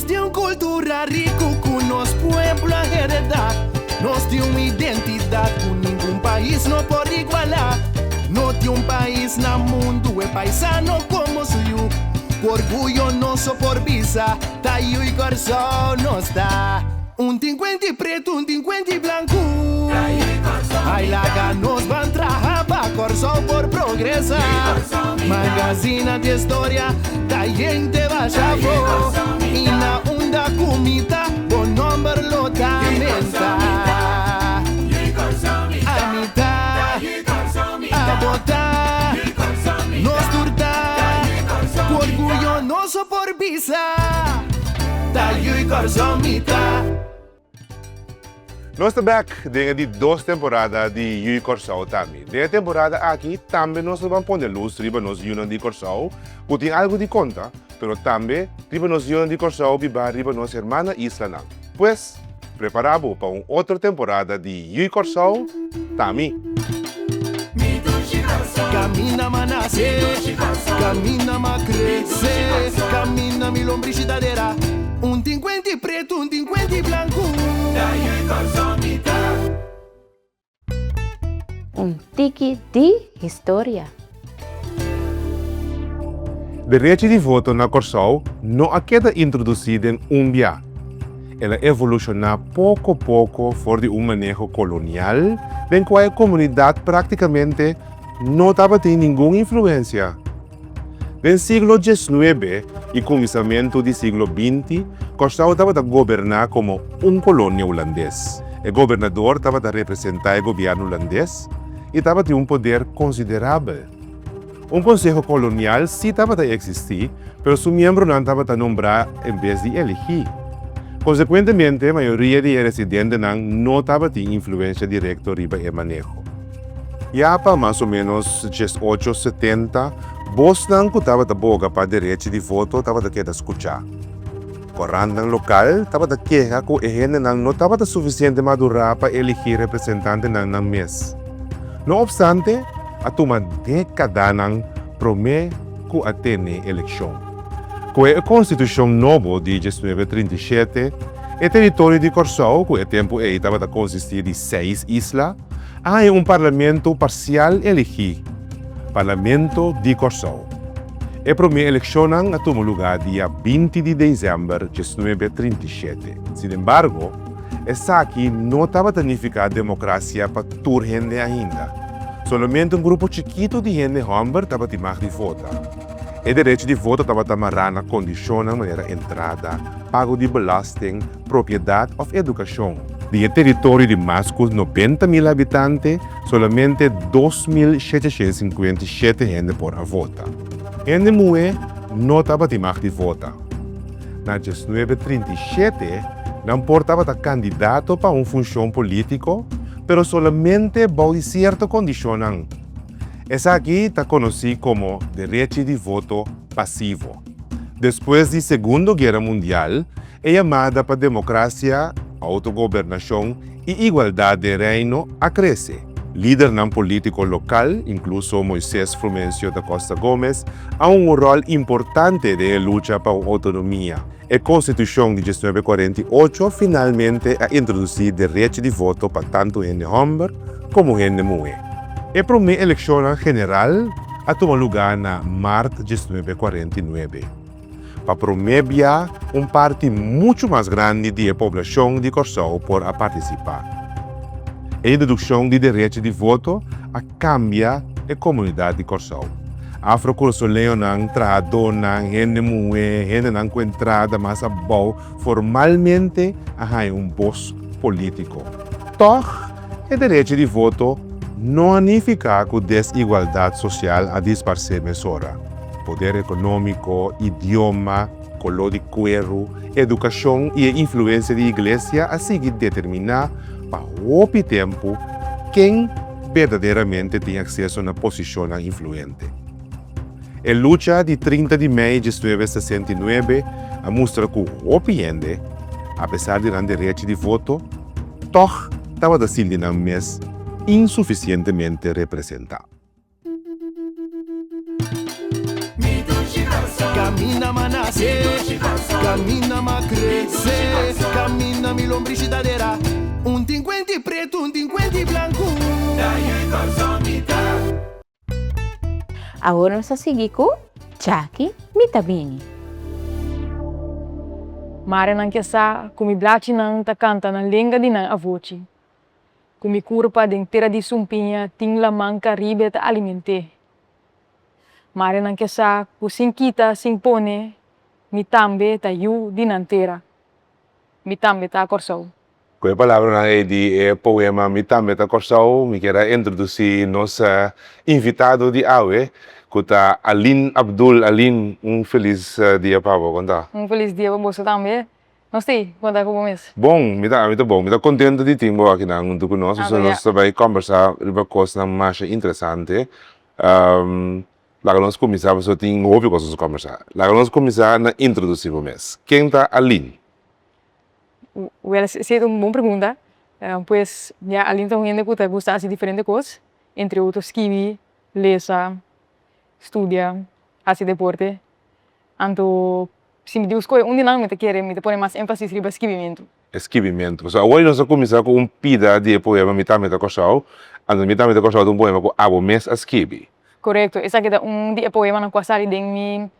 temos cultura rica com nosso pueblo a heredar. Nós temos identidade com nenhum país não pode igualar. Não tem país no mundo é paisano como sou eu. Orgulho nosso por visa, tá eu e coração nós tá. Tinquenti preto, tinquenti branco. Ai laga nos van trabalhar para coração por progressar. Magazina de história, tá gente baixa voo. E na onda comida, bom número lotamenta. A mitad, a botar, nos turtar. Orgulho nosso por visa, tá eu e coração mitad. Nós estamos back dengan di 2 temporadas de Yui Corsao também. Nessa temporada aqui também nós vamos pôr luz riba nos Yunan de Corsao, que tem algo de conta, mas também riba nos Yunan de Corsao biba riba nos hermana Isla Nang. Pues, preparado para outra temporada de Yui Corsao também. Camina ma nasce, camina ma cresce, camina mi lombricidadera. Tinquenti preto, tinquenti branco. Tiki de história. Direito de voto na Corsao não é queda introduzida em dia. Ela evoluciona pouco a pouco fora de manejo colonial, em qual a comunidade praticamente não estava tendo nenhuma influência. No século XIX e começamento do século XX, Corsao estava a governar como colônia holandês. O governador estava a representar o governo holandês e estava a ter poder considerável. Conselho colonial sim estava a existir, mas seu membro não estava a nombrar em vez de elegir. Consequentemente, a maioria de residentes não estava a ter influência direta sobre o manejo. Já para mais ou menos 1870, Boston que estava a boga para direito de voto estava a querer escutar. Corrandang local estava a querer que a gente não estava suficiente madura para elegir representante na mês. No obstante, a toma década promete que atende a eleição. Com a Constituição nova de 1937, o território de Corsao, que o tempo estava a consistir de 6 islas, há parlamento parcial elegido, Parlamento de Corsao. A primeira eleição tomou lugar dia 20 de dezembro de 1937. Sin embargo, essa aqui não estava a significar democracia para toda a gente ainda. Somente grupo chiquito de gente homem estava a tomar de voto. O direito de voto estava a amarrar na condição de maneira entrada, pago de belasting, propriedade ou educação. De território de mais de 90.000 habitantes, somente 2.757 gente por votar. Gente mulher não estava a tomar de voto. Na 1937, não importava candidato para uma função política, mas somente bajo certa condição. Essa aqui está conhecida como direito de voto passivo. Depois da Segunda Guerra Mundial, é chamada para democracia, autogovernação e igualdade de reino a crescer. Líder político local, incluso Moisés Frumencio da Costa Gomes, há rol importante de luta para a autonomia. A Constituição de 1948 finalmente a introduzir direito de voto para tanto gente homem como gente mulher. A primeira eleição general a tomou lugar na março de 1949. Para promover parte muito mais grande da população de Corsao por participar. A introdução de direito de voto a cambia a comunidade de Corsao. Afro-cursoleiro trador gente mulher, gente com entrada mais abaixo, formalmente há voz político. Toch, o direito de voto não significa que a desigualdade social a disparcer mesura. Poder econômico, idioma, color de cuero, educação e a influência da igreja a seguir determinar para o tempo quem verdadeiramente tem acesso a uma posição influente. A luta de 30 de maio de 1969 mostra que o gente, apesar de ter direito de voto, toch estava a ser insuficientemente representado. Camina ma nasce, camina ma cresce, camina mi lombricidadera. Un tinquenti preto, un tinquenti blanco. Agora nós seguir com Jackie Mitabini. Mare nang kiasa, kumi blachi nang takanta nang lenga di nang avoci. Kumi kurpa ding tira di sumpinha ting lamang karibe ta alimente. Mare nang kiasa, kusing kita sing pone, mitambe ta yu di nang tera. Mitambe ta korsau. Com a palavra na poema Mitame ta Corsau, me quero introduzir nossa invitado de hoje, que está Aline Abdul. Aline, feliz dia para você, conta. Feliz dia para você também. Não sei, conta com vocês. Bom, me tá bom, me tá contente de ter você aqui junto conosco, nós vai conversar sobre coisas mais interessantes. Lá nós começamos, só tem ouvido coisas a conversar. Lá nós começar na introduzir o mês. Quem tá Aline? Well, essa é uma boa pergunta. Pois, já além de gente que gosta de diferentes coisas, entre outros, escrever, ler, estudar, fazer deporte. Então, se me diz que um dia me quer, me põe mais ênfase no escrevimento. Escrevimento. So, hoje nós começamos com pida de poema Mitame ta Corsau. Então, Mitame ta Corsau é poema que abo mês a escrever. Correto. Essa aqui é dia poema na qual em minha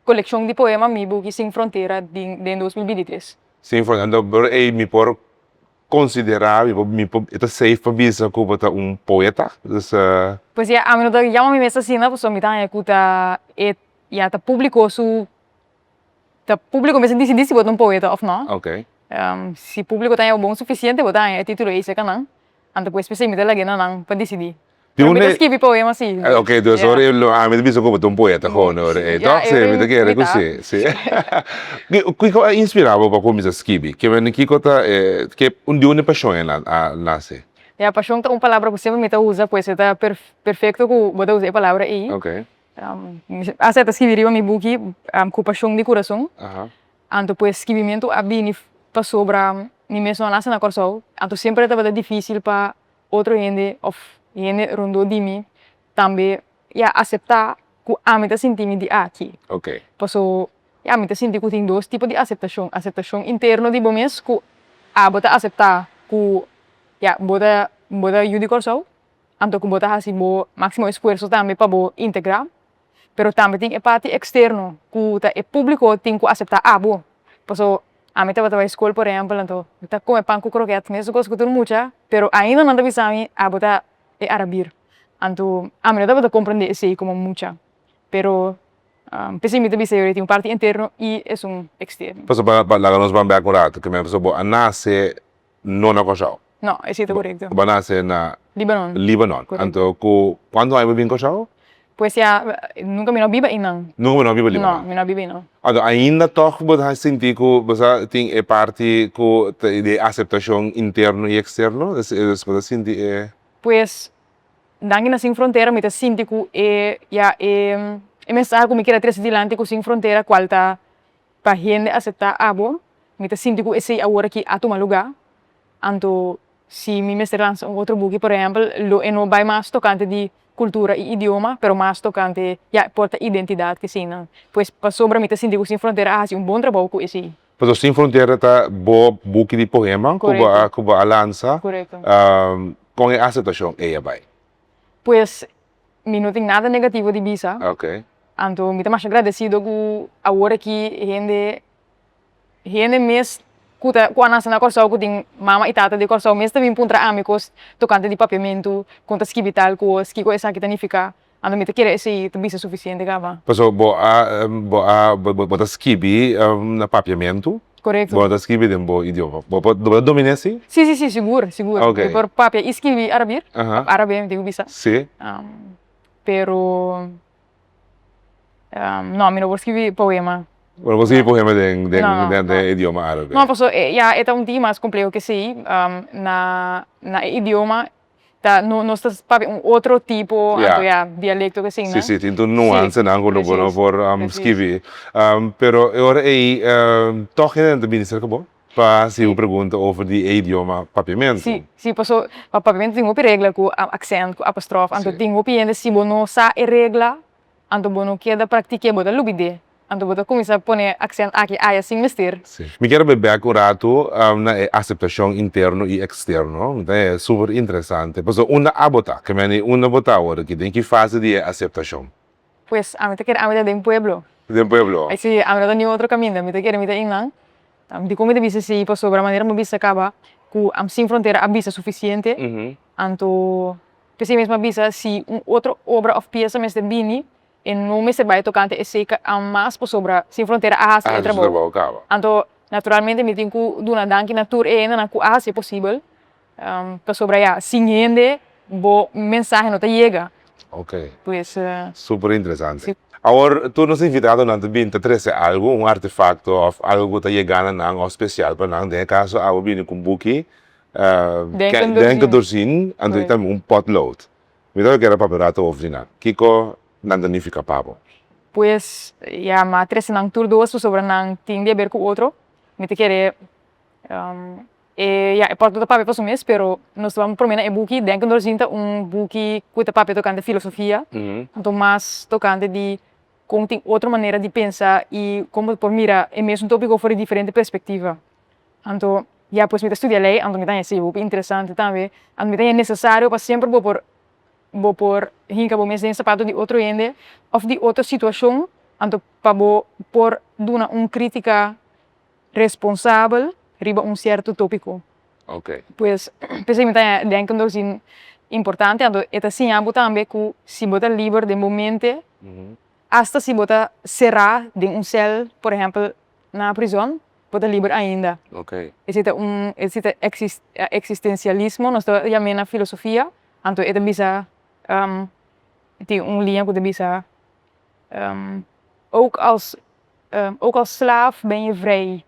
coleção de poema, mi book Sem Fronteira, de 2023. Sim, então, me por considerar, me é safe para dizer que você é poeta. Pois é, a minha já me mesa assim, porque me tá escuta já tá público mesmo decidir se você é poeta ou não. Ok. Se o público tá bom o suficiente, você tá título esse canal. Então depois pensei me dá lá não para decidir. Eu me escrevi poema assim. Ok, então agora eu me diz que você é poeta, honor. Então, você me quer que sim, sim. Que inspirava para começar a escrever? Que dia uma paixão nasce. A paixão é uma palavra que sempre me usa, pois é perfeito que você usa a palavra aí. Ok. Aceita escrever meu book com paixão de coração. Então, pois escrevimento abini para sobra mim mesmo nasce na Corsau. Então sempre estava difícil para outro gente ou gente rondou de mim também aceitar que a mim sentir me de aqui. Ok. Passo a mim sentir que tem dois tipos de aceitação interna de bom mês que a bota aceitar que bota eu de Corsau. Então que bota assim o máximo esforço também para integrar. Pero também tem a parte externa que o público tem que aceitar bo. Passo a mim estava na escola, por exemplo, então tá com pão com croquete, mesmo coisa que tudo muito, pero ainda não sabia mim a bota é arabir. Então a mim não dá compreender isso como muito, pero pensei me também tem uma parte interna e é externo. Passo para lá nós vamos bem acurado, que mesmo sobre a nasce não na Corsau. Não, isso é correto. A nasce na Líbano. Então quando aí vem Corsau? Pois nunca me não vive aí não. Nunca me não vive Líbano. Não, me não vive não. Então ainda toch você sentir que você tem a parte de aceitação interna e externa, você sentir Pois daqui na Sem Fronteira me sinto que é mensagem que me quer trazer adiante com Sem Fronteira qual tá para gente aceitar me sinto que esse agora que a tomar lugar. Então se me lança outro book, por exemplo, não vai mais tocante de cultura e idioma, pero mais tocante porta identidade que sim, não. Pois para sobra me sinto que Sem Fronteira faz bom trabalho com esse. Mas Sem Fronteira tá bom book de poema, que vai lançar. Correto. Com a aceitação vai. Pois me não tem nada negativo de visa. Ok. Então me mais agradecido que agora que gente mesmo quando nasce na Corsau, que tem mama e tata de Corsau, mesmo também puntra amigos tocante de papiamento, conta esquivital, que essa que tanifica. Então me quer esse também é suficiente, gava. Passo boa esquivi na papiamento. Correto. Boa esquivi de bom idioma. Boa domina assim? Sim, seguro. Ok. Por papia esquivi árabe, árabe tenho visa. Sim. Pero não, me não vou escrever poema. Bueno, você poema de idioma árabe. Não, posso é um tema mais complexo que sim, na idioma não está outro tipo dialecto que sim, né? Sim, tem nuance não quando não for escrever. Pero agora aí toch ainda também ser que bom. Para se eu pergunta over de idioma papiamento. Sim, posso papiamento tem uma regra com accent, com apóstrofe, então tem uma piende se não sa regra, então não queda praticar botar lubide. Anto bota começa a poner accent aqui aí sem mister. Sim. Me quero beber um rato na aceitação interno e externo. Então é super interessante. Pois uma abota, que me uma bota agora que tem que fazer de aceitação. Pues a mí te quiere a mí de pueblo. Do pueblo. Aí se a mí não tem outro caminho, me te quiere me te inland. De como de bisa se por sobre a maneira me bisa acaba com am sem fronteira a bisa suficiente. Anto pensei mesmo a bisa se outro obra of pieza me bini e não me vai tocante é seca a mais por sobre sem fronteira a hasta trabalho. Anto naturalmente me tenho que dona danke na tour e na ku a se possível. Por sobre ya sem gente bo mensagem não te chega. Ok. Pues Super interessante. Sim. Agora, tu nos invitado na também a trazer algo, artefacto ou algo que está chegando na especial para nós. No caso, eu vim com buki, denke dorsin, e também potlood. Me dá que era para barato ouvir. Kiko, não danifica pavo. Pues ya matres nang tour dos sobre nang ting de ver com outro. Me te querer ya e porto da papel para mês, pero nós vamos por menos buki, denke dorsinta buki cuita papel tocante filosofia. Então mais tocante de como tem outra maneira de pensar e como por mira é mesmo tópico fora diferente perspectiva. Então, já pues me estudia lei, então me tá assim, interessante também, então me tá necessário para sempre vou por hinca vou mesmo sapato de outro ende ou de outra situação, então para vou por duna crítica responsável riba certo tópico. Ok. Pues pensei me tá denkendo assim importante, então é assim abo também que se bota livre de momento hasta se bota será de cel, por exemplo, na prisão, bota livre ainda. Ok. Existe existencialismo, nós chamamos na filosofia, então é bisa tem linha que bisa ook als slaaf ben je vrij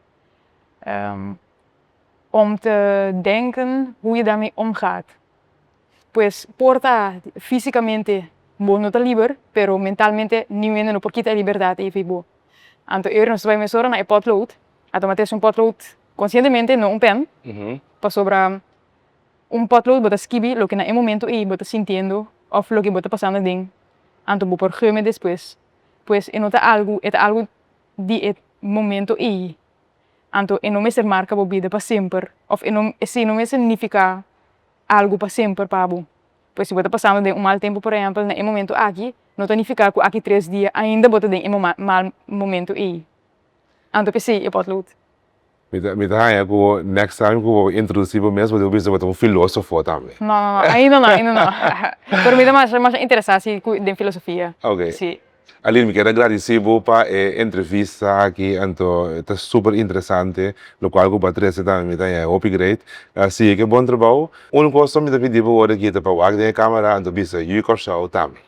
om te denken hoe je daarmee omgaat. Pues porta físicamente vos no está libre, pero mentalmente ni viene no por quita libertad e fibo. Anto eu não vai mesora na potlood, automaticamente um potlood conscientemente no pen, para sobra potlood bota escrever lo que na momento e bota sintiendo of lo que bota passando ding. Anto bo por geme depois. Pues é algo de momento e. Anto e não me ser marca bo vida para sempre, of e não me significa algo para sempre para bo. Pues se você passando de mal tempo, por exemplo, no momento aqui, não significa que aqui 3 dias ainda você tem mal momento aí. Então, pensei, eu posso lutar. Me dá que next time que vou introduzir para mesmo, eu vou filósofo também. Não, ainda não. Pero me dá mais interessante de filosofia. Ok. Sim. Aline, me quero agradecer para a entrevista aqui, então está super interessante, o qual eu Patrícia também me dá upgrade. Assim que bom trabalho. Uma coisa me pedi para agora aqui para o a câmera, então bisa Yucor Show também.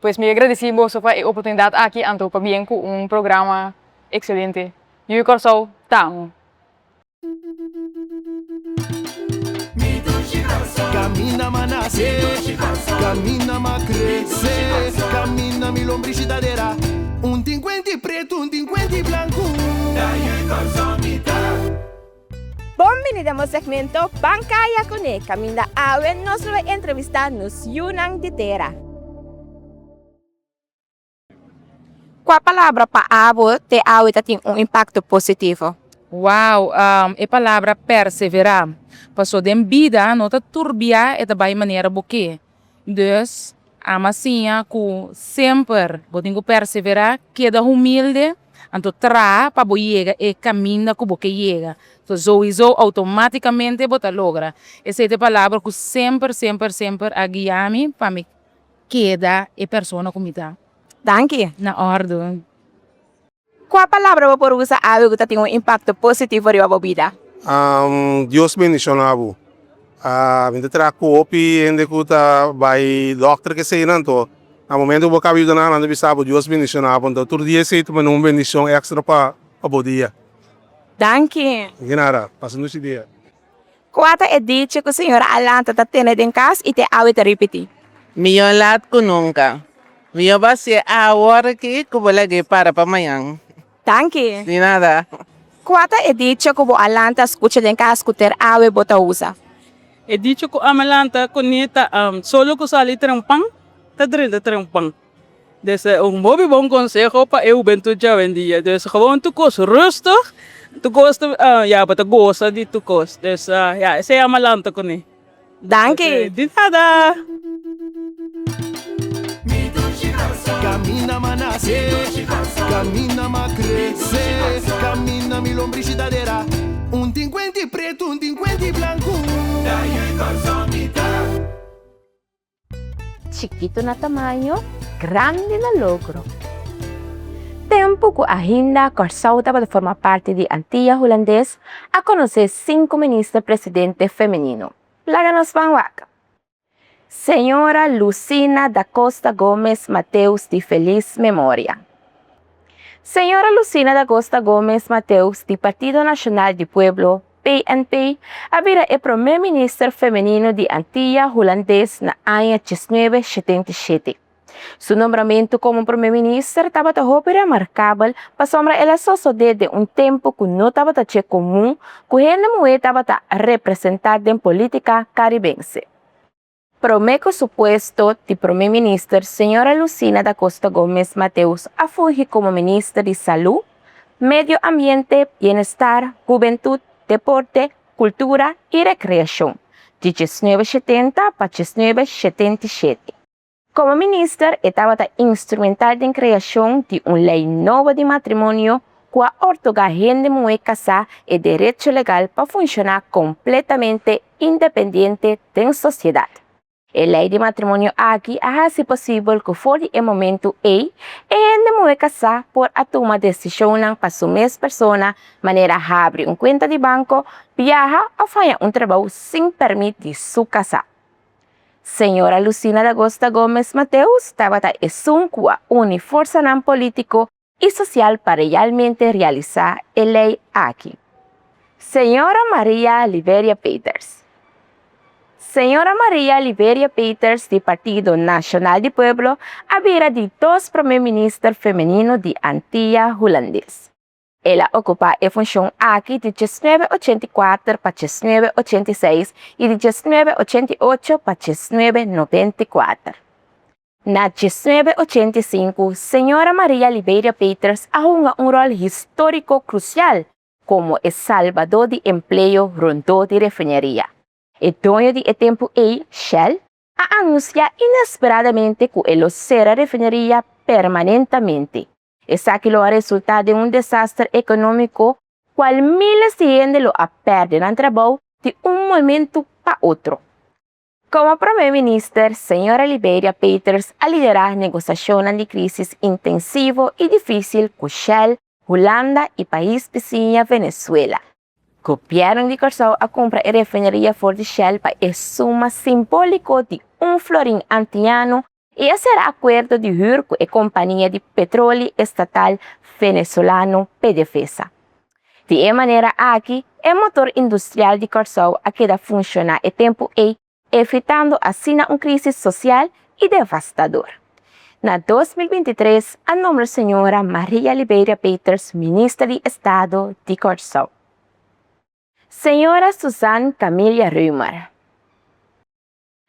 Pues me agradeci por a oportunidade aqui, então para bem com programa excelente. Yucor Show também. Camina ma nascer, camina ma crescer, camina mi lombricidadera. Tinquenti preto, tinquenti blanco. Bienvenido ao segmento Bancaya Cune, caminda awe nos vai entrevistar nos Yunang de Terra. Qual palavra para abo te awe tem impacto positivo? Wow, a palavra perseverar. Passou de vida, não está turbia, é da maneira boque. Dus, amacinha, que sempre, botinho perseverar, queda humilde, então tra, para bo chega, e caminha que boque chega. Então, sowieso, automaticamente, bota logra. Essa é a palavra que sempre a guiar-me, para me queda e pessoa como está. Danke. Na ordem. Qual palavra para usar algo que tem impacto positivo na sua vida? Dios bendicionado. Minta traco opi ende kuta by doctor que sei nanto. Na momento bo cabido na nanda bisabo Dios bendicionado. Então tur dia sei tu uma bendição extra para o dia. Danke. Ginara, passando esse dia. Qual é dicho que a senhora Alanta está tendo em casa e te awe te repetir? Minha lat ko nunca. Minha base a hora que vou lagi para amanhã. Danke. De nada. Qual é dicho que a Alanta escuta em casa que ter awe bota usa? E dicho ko amalanta ko nita solo ko sali trampang, tadril da trampang. Dus een mooi bom consejo para eu bentu já vendia. Dus gewoon toekomst rustig. Toekomst, ja, maar de goza die toekomst. Dus ja, esse é a malanta com ele. Danke. De nada. Camina manase, camina ma cresce, camina mi lombricidadera. Un tinquenti preto, un tinquenti blanco. Chiquito na tamanho, grande na logro. Tempo que ainda Curaçao estava de formar parte de Antillas Holandês a conhecer 5 ministros presidente feminino. Lá nos Vanhuaca. Senhora Lucina da Costa Gomes Mateus de feliz memória. Senhora Lucina da Costa Gomes Mateus, do Partido Nacional do Pueblo, PNP, havia o primeiro-ministro feminino de Antillas Holandês na ano 1977. Seu nombramento como primeiro-ministro estava remarcável para sombra ela suceder de tempo que não estava comum, que ele mulher estava representada em política caribense. Promeco suposto de primeiro-ministro, senhora Lucina da Costa Gomes Mateus, a fugir como ministra de Saúde, Medio Ambiente, Bienestar, Juventude, Deporte, Cultura e Recreação, de 1970 para 1977. Como ministra, estava instrumental na criação de uma lei nova de matrimônio que otorga a gente mulher casar e direito legal para funcionar completamente independente da sociedade. A lei de matrimônio aqui faz possível que for o momento e gente mulher casar por a tomar decisão para sua mesma pessoa, maneira abrir uma conta de banco, viajar ou fazer trabalho sem permiso de sua casar. Senhora Lucina da Costa Gomes Mateus estava une força político e social para realmente realizar a lei aqui. Senhora Maria Liberia Peters. Senhora Maria Liberia Peters, do Partido Nacional do Pueblo, havia de 2 primeiros-ministros femininos de Antillas Holandês. Ela ocupa a função aqui de 1984 para 1986 e de 1988 para 1994. Na 1985, Senhora Maria Liberia Peters arruma rol histórico crucial como o salvador de emprego rondou de refineria. O dono de tempo Shell, anuncia inesperadamente que ele será refineria permanentemente. Esse aqui é o resultado de um desastre econômico, qual milhares de gente lo perderam trabalho de momento para outro. Como primeiro-ministro, senhora Liberia Peters a liderar negociações de crise intensivo e difícil com Shell, Holanda e país vizinho Venezuela. Copiaram de Curaçao a compra a refineria Ford Shell para a suma simbólica de florim antiano e a ser acordo de huur com a companhia de petróleo estatal venezolano PDVSA. De maneira aqui, o motor industrial de Curaçao a queda funciona a tempo evitando assim uma crise social e devastadora. Na 2023, a nome da senhora Maria Liberia Peters, ministra de Estado de Curaçao. Senhora Suzanne Camilla Reumer.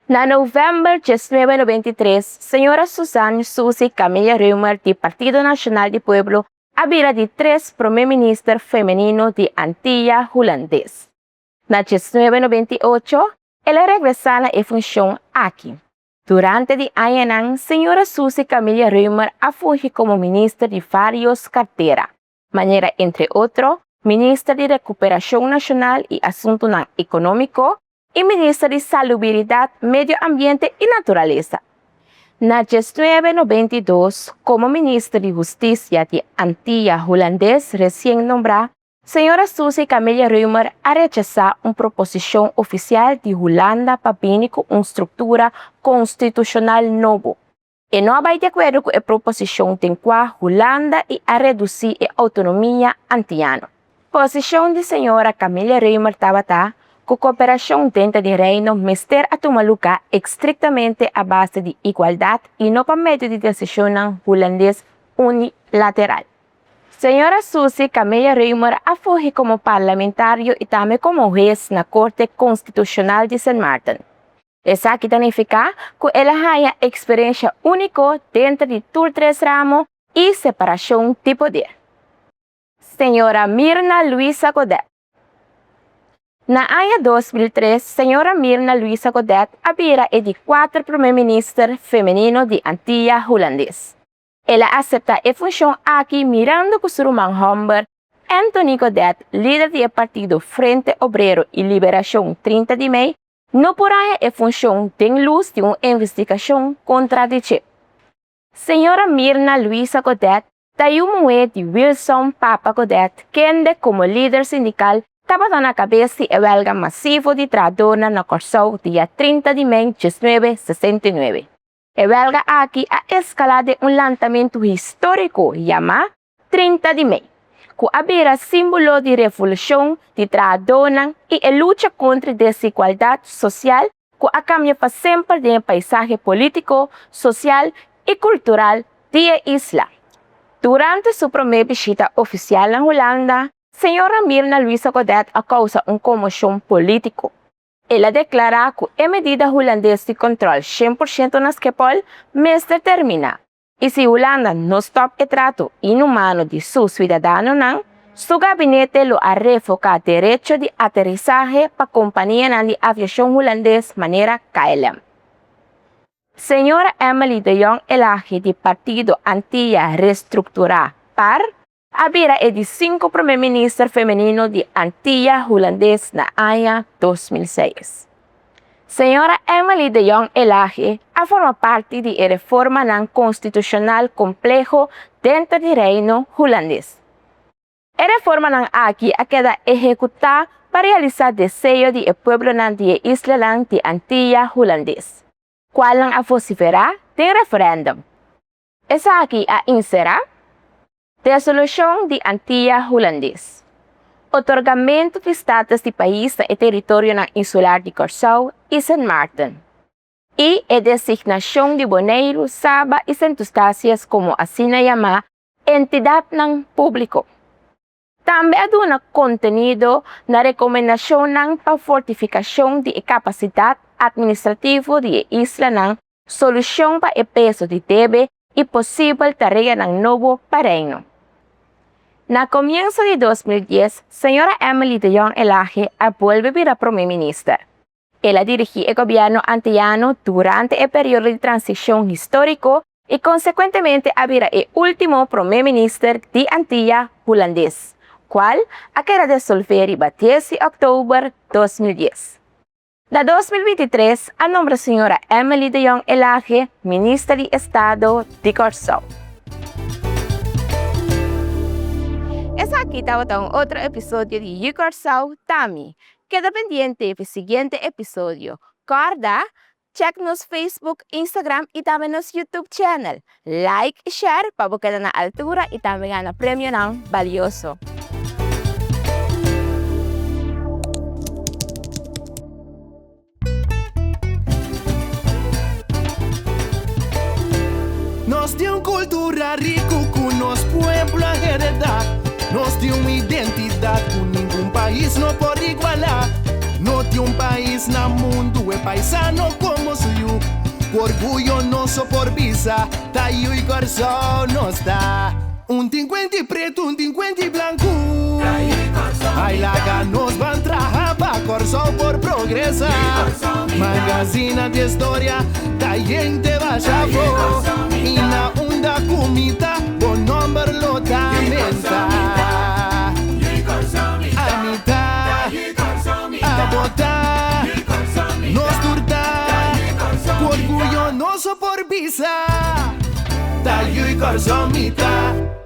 Na novembro de 1993, senhora Suzanne Suzy Camilla Reumer, do Partido Nacional do Pueblo, havia de 3 primeiros-ministros femininos de Antillas Holandês. Na 1998, ela regressava à função aqui. Durante o ano, senhora Suzy Camilla Reumer fungiu como ministra de várias carteiras, maneira entre outros, ministra de Recuperação Nacional e Assuntos Econômicos e ministra de Salubridade, Medio Ambiente e Natureza. Na 1992, como ministra de Justiça de Antillas Holandês recém-nombrada, senhora Suzy Camilla Reumer a rechazar uma proposição oficial de Holanda para vir com uma estrutura constitucional nova. E não vai de acordo com a proposição de qual Holanda a reduzir a autonomia antiana. Posição de senhora Camilla Reumer estava que a cooperação dentro do reino mister a tomar lugar estritamente à base de igualdade e não para meio de decisão holandês unilateral. Senhora Suzy Camilla Reumer fungiu como parlamentário e também como juez na Corte Constitucional de St. Martin. Esa aqui significa que ela haya experiência única dentro de todos três ramos e separação de poder. Senhora Mirna Luisa Godet. Na ano 2003, Senhora Mirna Luisa Godet había de 4 primeiro-ministro feminino de Antillas holandês. Ela acepta a função aqui mirando com seu irmão Humber, Anthony Godet, líder do partido Frente Obrero e Liberação 30 de Maio, no poraya a função de luz de uma investigação contra a Chip. Senhora Mirna Luisa Godet, daí de Wilson Papa Godet, que como líder sindical estava na cabeça de huelga masivo de tradona na Corsou dia 30 de maio de 1969. A huelga aqui a escalada de lançamento histórico chamado 30 de maio, que había símbolo de revolução de tradona e a luta contra a desigualdade social que a cambia para sempre de paisaje político, social e cultural da isla. Durante sua primeira visita oficial na Holanda, Senhora Mirna Luisa Godet causa comoção político. Ela declara que a medida holandesa de controle 100% na Schiphol mestre termina. E se Holanda não stop o trato inumano de seus cidadãos, seu gabinete lo a revocar direito de aterrissagem para a companhia de aviação holandesa maneira KLM. Senhora Emily de Jong elege de Partido Antilla Reestructurar PAR, había de 5 primeiro-ministro feminino de Antillas holandês na ano 2006. Senhora Emily de Jong elege a forma parte de a reforma constitucional complejo dentro do reino holandês. A reforma aqui queda executada para realizar desejo do povo de isla de Antillas holandês, qual a vociferar de referendum. Essa aqui a inserar Dissolução de Antillas holandês. Otorgamento de status de país e território insular de Curaçao e Sint Maarten. E a designação de Bonaire, Saba e Sint Eustáquio como assim chamada entidade público. Também há conteúdo na recomendação para fortificação de capacidade administrativa de isla solução para o peso de débito e possível tarefa novo pareino. Na comienzo de 2010, Senhora Emily de Jong elege a vuelve para primeira-ministra. Ela dirigiu o governo antillano durante o período de transição histórico e, consequentemente, había o último primeiro-ministro de Antillas holandês, qual queda dissolver em 10 de outubro de 2010. Na 2023, a nombre Senhora Emily de Jong elege ministra de Estado de Curaçao. Essa aqui estava outro episódio de You Curaçao Tami. Queda pendiente para o seguinte episódio. Corda, check nos Facebook, Instagram e também nos YouTube channel. Like e share para você na altura e também ganhar prêmio valioso. Nós temos cultura rica que nosso povo heredar. Nós temos identidade que nenhum país não pode igualar. Não tem país no mundo é paisano como sou. Orgulho nosso por visa, tá eu e Curaçao nós tá. 50 preto, 50 branco. Ai laga nos van trabalhar para Curaçao por progressar. Magazina de história, tá gente bajavo. E na onda comida, bom número lotamenta. A mitad, a botar, nos turtar. Orgulho nosso por visa, tá eu e Curaçao mitad.